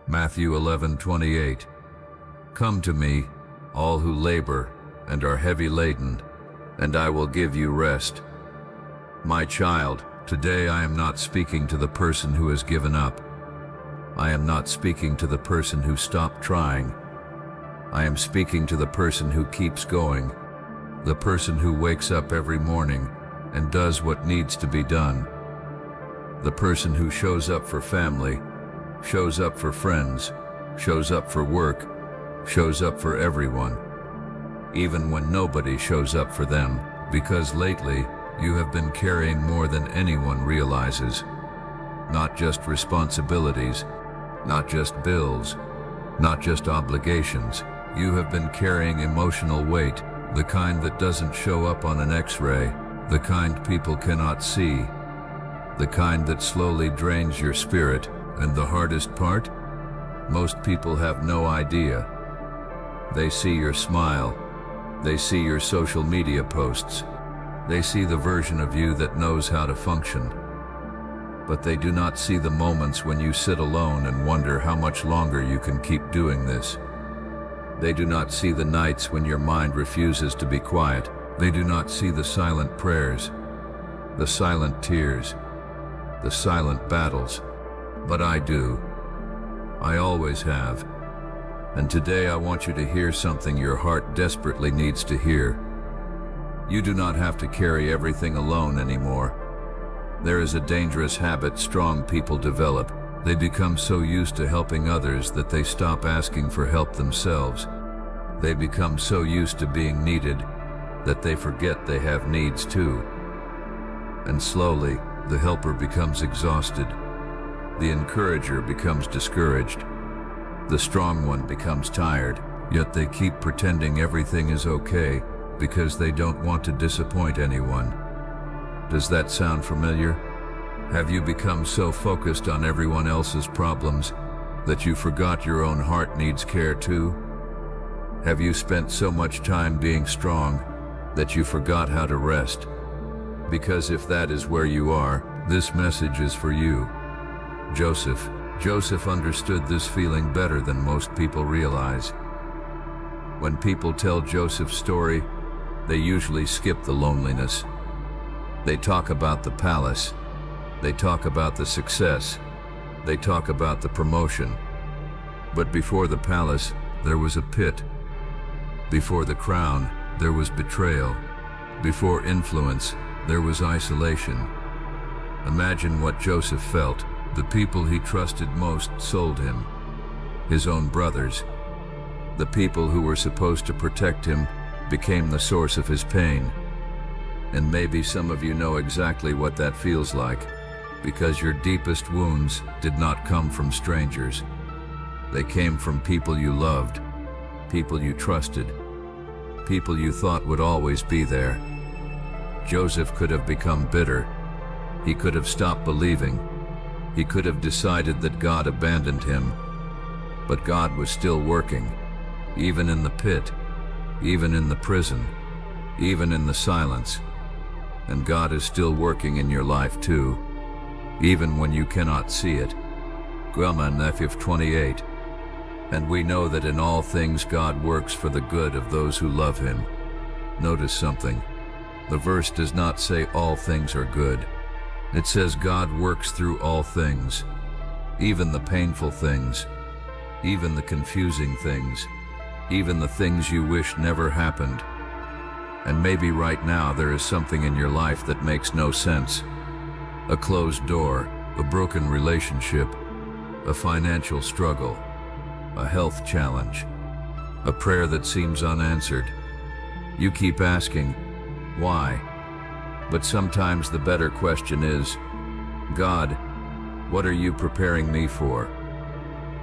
Matthew 11:28. Come to me, all who labor and are heavy laden, and I will give you rest. My child, today I am not speaking to the person who has given up. I am not speaking to the person who stopped trying. I am speaking to the person who keeps going, the person who wakes up every morning and does what needs to be done, the person who shows up for family, shows up for friends, shows up for work, shows up for everyone, even when nobody shows up for them, because lately you have been carrying more than anyone realizes. Not just responsibilities, not just bills, not just obligations. You have been carrying emotional weight, the kind that doesn't show up on an X-ray, the kind people cannot see, the kind that slowly drains your spirit. And the hardest part? Most people have no idea. They see your smile. They see your social media posts. They see the version of you that knows how to function. But they do not see the moments when you sit alone and wonder how much longer you can keep doing this. They do not see the nights when your mind refuses to be quiet. They do not see the silent prayers, the silent tears, the silent battles. But I do. I always have. And today I want you to hear something your heart desperately needs to hear. You do not have to carry everything alone anymore. There is a dangerous habit strong people develop. They become so used to helping others that they stop asking for help themselves. They become so used to being needed that they forget they have needs too. And slowly, the helper becomes exhausted. The encourager becomes discouraged. The strong one becomes tired, yet they keep pretending everything is okay because they don't want to disappoint anyone. Does that sound familiar? Have you become so focused on everyone else's problems that you forgot your own heart needs care too? Have you spent so much time being strong that you forgot how to rest? Because if that is where you are, this message is for you. Joseph understood this feeling better than most people realize. When people tell Joseph's story, they usually skip the loneliness. They talk about the palace. They talk about the success. They talk about the promotion. But before the palace, there was a pit. Before the crown, there was betrayal. Before influence, there was isolation. Imagine what Joseph felt. The people he trusted most sold him. His own brothers. The people who were supposed to protect him became the source of his pain. And maybe some of you know exactly what that feels like, because your deepest wounds did not come from strangers. They came from people you loved, people you trusted, people you thought would always be there. Joseph could have become bitter. He could have stopped believing. He could have decided that God abandoned him. But God was still working, even in the pit, even in the prison, even in the silence. And God is still working in your life too, even when you cannot see it. Matthew 28. And we know that in all things God works for the good of those who love him. Notice something. The verse does not say all things are good. It says God works through all things, even the painful things, even the confusing things, even the things you wish never happened. And maybe right now there is something in your life that makes no sense. A closed door, a broken relationship, a financial struggle, a health challenge, a prayer that seems unanswered. You keep asking, why? But sometimes the better question is, God, what are you preparing me for?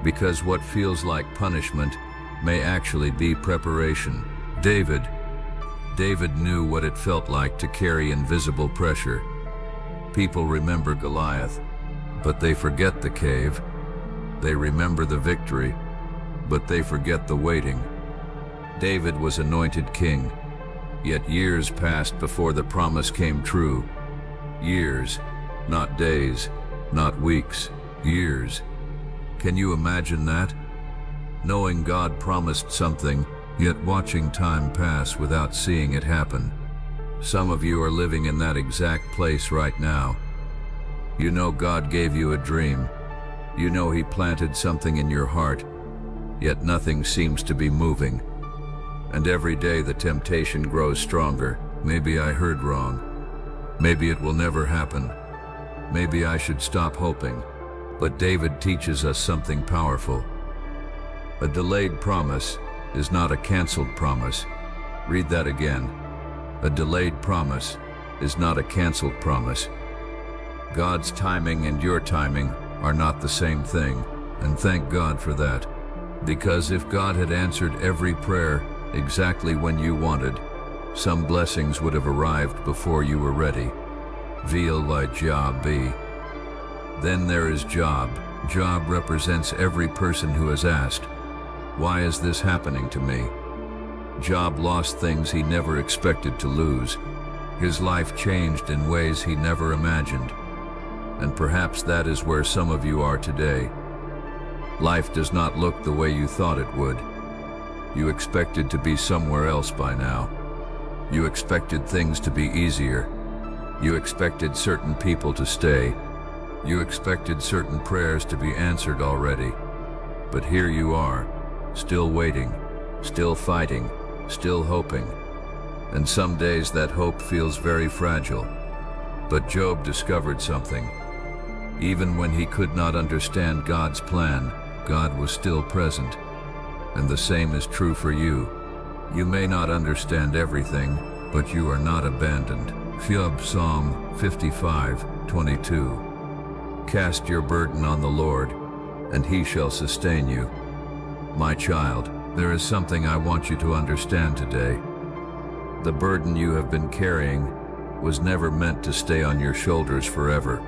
Because what feels like punishment may actually be preparation. David knew what it felt like to carry invisible pressure. People remember Goliath, but they forget the cave. They remember the victory, but they forget the waiting. David was anointed king, yet years passed before the promise came true. Years, not days, not weeks, years. Can you imagine that? Knowing God promised something, yet watching time pass without seeing it happen. Some of you are living in that exact place right now. You know God gave you a dream. You know He planted something in your heart, yet nothing seems to be moving. And every day the temptation grows stronger. Maybe I heard wrong. Maybe it will never happen. Maybe I should stop hoping. But David teaches us something powerful. A delayed promise is not a canceled promise. Read that again. A delayed promise is not a canceled promise. God's timing and your timing are not the same thing, and thank God for that. Because if God had answered every prayer exactly when you wanted, some blessings would have arrived before you were ready. Job. Then there is Job. Job represents every person who has asked, "Why is this happening to me?" Job lost things he never expected to lose. His life changed in ways he never imagined. And perhaps that is where some of you are today. Life does not look the way you thought it would. You expected to be somewhere else by now. You expected things to be easier. You expected certain people to stay. You expected certain prayers to be answered already. But here you are, still waiting, still fighting, still hoping. And some days that hope feels very fragile. But Job discovered something. Even when he could not understand God's plan, God was still present. And the same is true for you. You may not understand everything, but you are not abandoned. Psalm 55:22. Cast your burden on the Lord, and He shall sustain you. My child, there is something I want you to understand today. The burden you have been carrying was never meant to stay on your shoulders forever.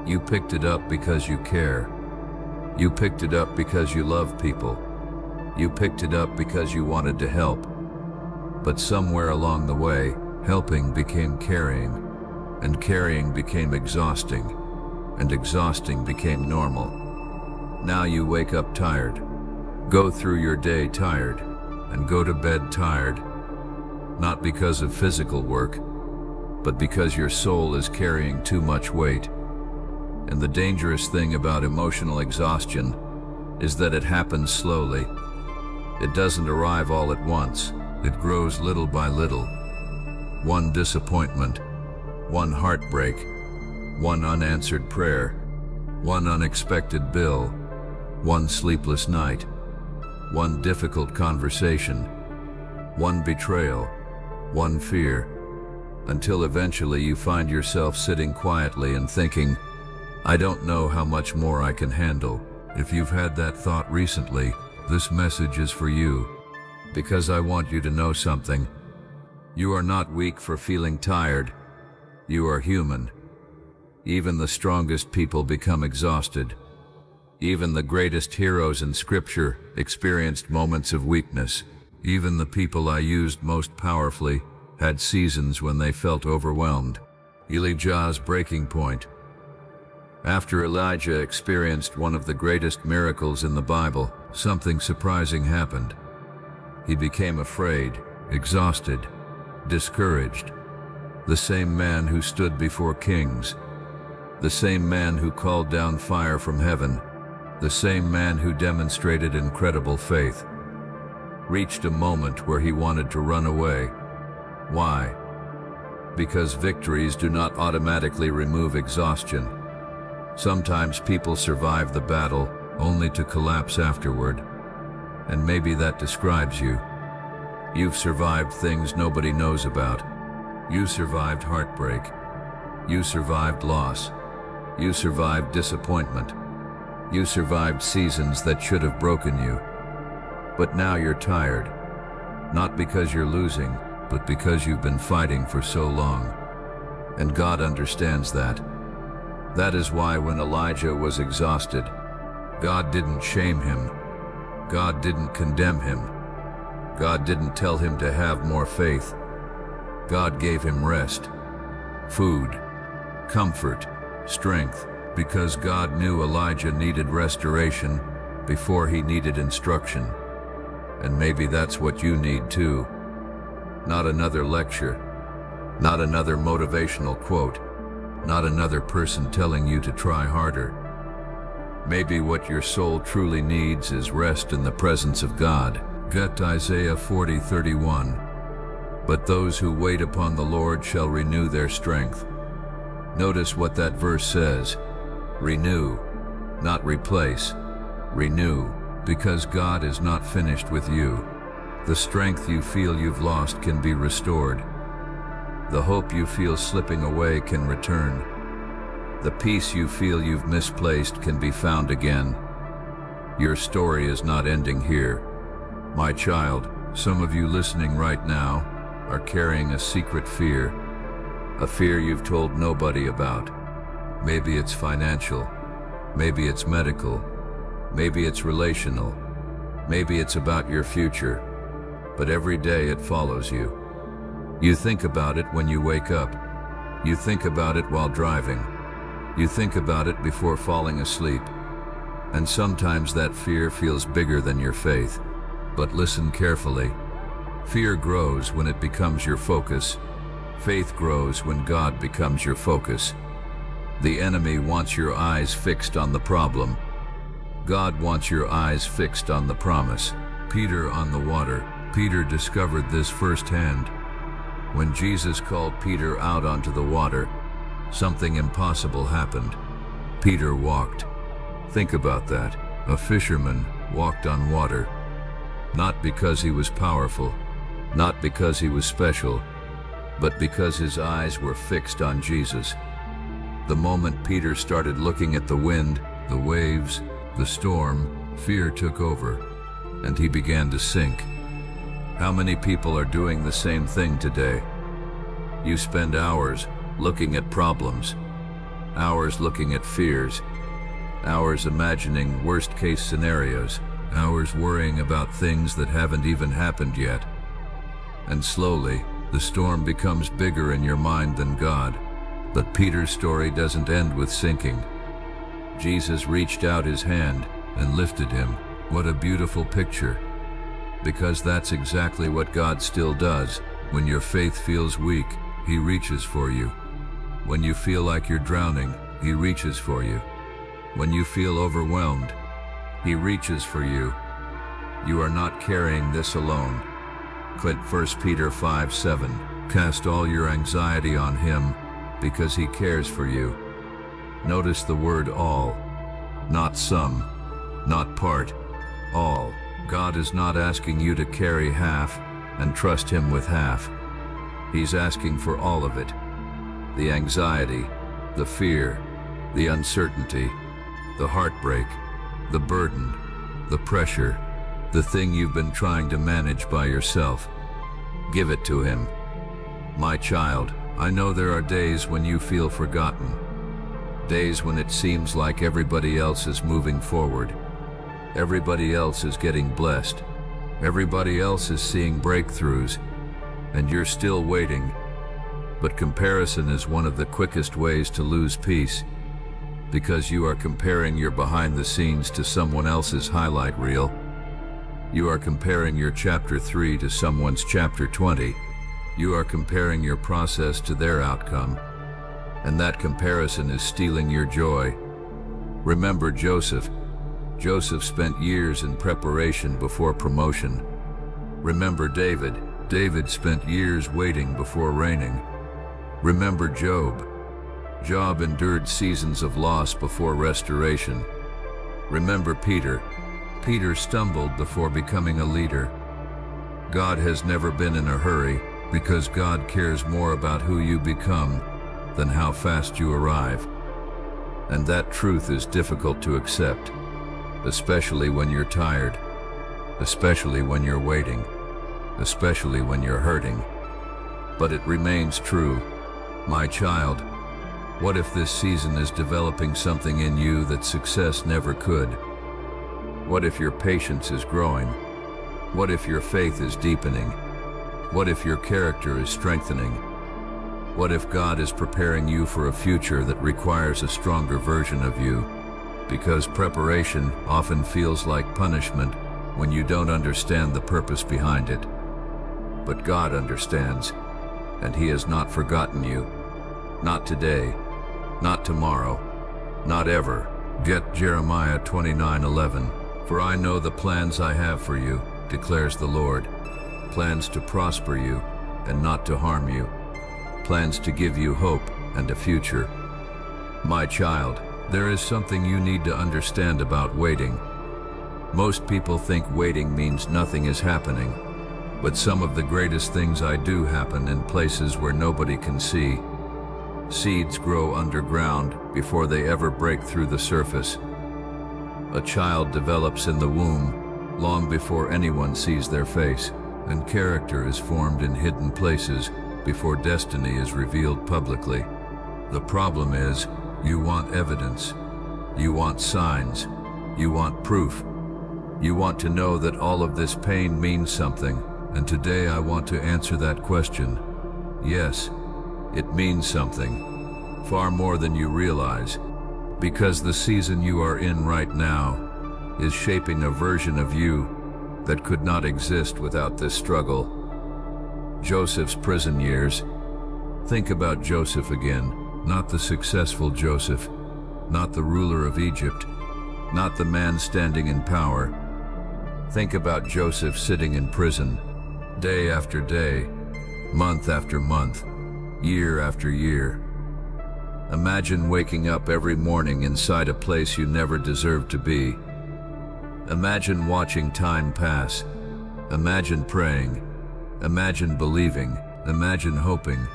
You picked it up because you care. You picked it up because you love people. You picked it up because you wanted to help. But somewhere along the way, helping became caring, and caring became exhausting, and exhausting became normal. Now you wake up tired, go through your day tired, and go to bed tired, not because of physical work, but because your soul is carrying too much weight. And the dangerous thing about emotional exhaustion is that it happens slowly. It doesn't arrive all at once. It grows little by little. One disappointment, one heartbreak, one unanswered prayer, one unexpected bill, one sleepless night, one difficult conversation, one betrayal, one fear, until eventually you find yourself sitting quietly and thinking, "I don't know how much more I can handle." If you've had that thought recently, this message is for you, because I want you to know something. You are not weak for feeling tired. You are human. Even the strongest people become exhausted. Even the greatest heroes in Scripture experienced moments of weakness. Even the people I used most powerfully had seasons when they felt overwhelmed. Elijah's breaking point. After Elijah experienced one of the greatest miracles in the Bible, something surprising happened. He became afraid, exhausted, discouraged. The same man who stood before kings, the same man who called down fire from heaven, the same man who demonstrated incredible faith, reached a moment where he wanted to run away. Why? Because victories do not automatically remove exhaustion. Sometimes people survive the battle only to collapse afterward. And maybe that describes you. You've survived things nobody knows about. You survived heartbreak. You survived loss. You survived disappointment. You survived seasons that should have broken you. But now you're tired. Not because you're losing, but because you've been fighting for so long. And God understands that. That is why when Elijah was exhausted, God didn't shame him. God didn't condemn him. God didn't tell him to have more faith. God gave him rest, food, comfort, strength. Because God knew Elijah needed restoration before he needed instruction. And maybe that's what you need too. Not another lecture, not another motivational quote, not another person telling you to try harder. Maybe what your soul truly needs is rest in the presence of God. Get Isaiah 40:31. But those who wait upon the Lord shall renew their strength. Notice what that verse says. Renew, not replace. Renew, because God is not finished with you. The strength you feel you've lost can be restored. The hope you feel slipping away can return. The peace you feel you've misplaced can be found again. Your story is not ending here. My child, some of you listening right now are carrying a secret fear, a fear you've told nobody about. Maybe it's financial, maybe it's medical, maybe it's relational, maybe it's about your future, but every day it follows you. You think about it when you wake up. You think about it while driving. You think about it before falling asleep. And sometimes that fear feels bigger than your faith. But listen carefully. Fear grows when it becomes your focus. Faith grows when God becomes your focus. The enemy wants your eyes fixed on the problem. God wants your eyes fixed on the promise. Peter on the water. Peter discovered this firsthand. When Jesus called Peter out onto the water, something impossible happened. Peter walked. Think about that. A fisherman walked on water. Not because he was powerful, not because he was special, but because his eyes were fixed on Jesus. The moment Peter started looking at the wind, the waves, the storm, fear took over, and he began to sink. How many people are doing the same thing today? You spend hours looking at problems, hours looking at fears, hours imagining worst-case scenarios, hours worrying about things that haven't even happened yet. And slowly, the storm becomes bigger in your mind than God. But Peter's story doesn't end with sinking. Jesus reached out his hand and lifted him. What a beautiful picture. Because that's exactly what God still does. When your faith feels weak, He reaches for you. When you feel like you're drowning, He reaches for you. When you feel overwhelmed, He reaches for you. You are not carrying this alone. Click 1 Peter 5:7. Cast all your anxiety on Him, because He cares for you. Notice the word all. Not some, not part, all. God is not asking you to carry half and trust Him with half. He's asking for all of it. The anxiety, the fear, the uncertainty, the heartbreak, the burden, the pressure, the thing you've been trying to manage by yourself. Give it to Him. My child, I know there are days when you feel forgotten. Days when it seems like everybody else is moving forward. Everybody else is getting blessed. Everybody else is seeing breakthroughs, and you're still waiting. But comparison is one of the quickest ways to lose peace, because you are comparing your behind the scenes to someone else's highlight reel. You are comparing your chapter 3 to someone's chapter 20. You are comparing your process to their outcome, and that comparison is stealing your joy. Remember Joseph. Joseph spent years in preparation before promotion. Remember David. David spent years waiting before reigning. Remember Job. Job endured seasons of loss before restoration. Remember Peter. Peter stumbled before becoming a leader. God has never been in a hurry, because God cares more about who you become than how fast you arrive. And that truth is difficult to accept, especially when you're tired, especially when you're waiting, especially when you're hurting. But it remains true. My child, what if this season is developing something in you that success never could? What if your patience is growing? What if your faith is deepening? What if your character is strengthening? What if God is preparing you for a future that requires a stronger version of you? Because preparation often feels like punishment when you don't understand the purpose behind it. But God understands, and He has not forgotten you. Not today, not tomorrow, not ever. Get Jeremiah 29:11. For I know the plans I have for you, declares the Lord. Plans to prosper you and not to harm you. Plans to give you hope and a future. My child, there is something you need to understand about waiting. Most people think waiting means nothing is happening, but some of the greatest things I do happen in places where nobody can see. Seeds grow underground before they ever break through the surface. A child develops in the womb long before anyone sees their face, and character is formed in hidden places before destiny is revealed publicly. The problem is, you want evidence, you want signs, you want proof. You want to know that all of this pain means something, and today I want to answer that question. Yes, it means something, far more than you realize, because the season you are in right now is shaping a version of you that could not exist without this struggle. Joseph's prison years. Think about Joseph again, not the successful Joseph, not the ruler of Egypt, not the man standing in power. Think about Joseph sitting in prison, day after day, month after month, year after year. Imagine waking up every morning inside a place you never deserved to be. Imagine watching time pass. Imagine praying. Imagine believing. Imagine hoping.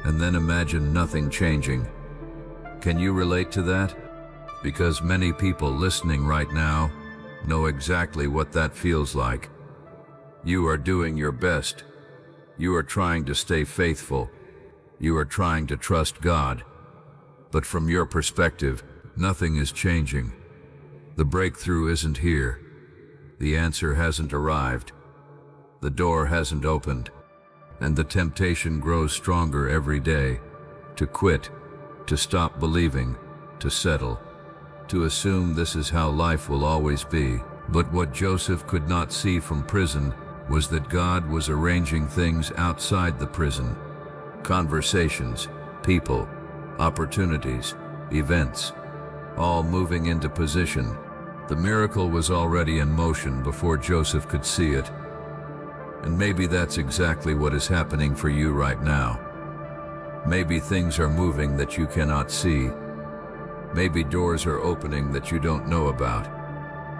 And then imagine nothing changing. Can you relate to that? Because many people listening right now know exactly what that feels like. You are doing your best. You are trying to stay faithful. You are trying to trust God. But from your perspective, nothing is changing. The breakthrough isn't here. The answer hasn't arrived. The door hasn't opened. And the temptation grows stronger every day to quit, to stop believing, to settle, to assume this is how life will always be. But what Joseph could not see from prison was that God was arranging things outside the prison. Conversations, people, opportunities, events, all moving into position. The miracle was already in motion before Joseph could see it. And maybe that's exactly what is happening for you right now. Maybe things are moving that you cannot see. Maybe doors are opening that you don't know about.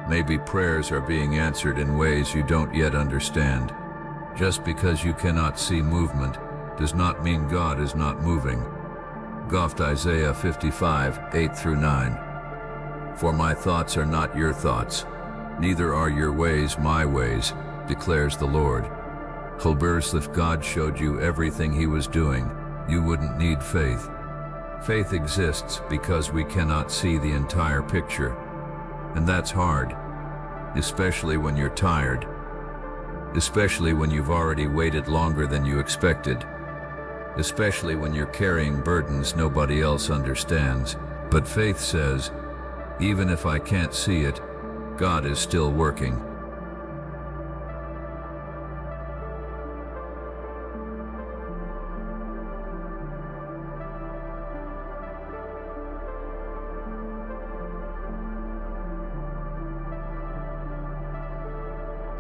Maybe prayers are being answered in ways you don't yet understand. Just because you cannot see movement does not mean God is not moving. Goft Isaiah 55:8-9. For my thoughts are not your thoughts, neither are your ways my ways, declares the Lord. Colbers, if God showed you everything He was doing, you wouldn't need faith. Faith exists because we cannot see the entire picture. And that's hard, especially when you're tired, especially when you've already waited longer than you expected, especially when you're carrying burdens nobody else understands. But faith says, even if I can't see it, God is still working.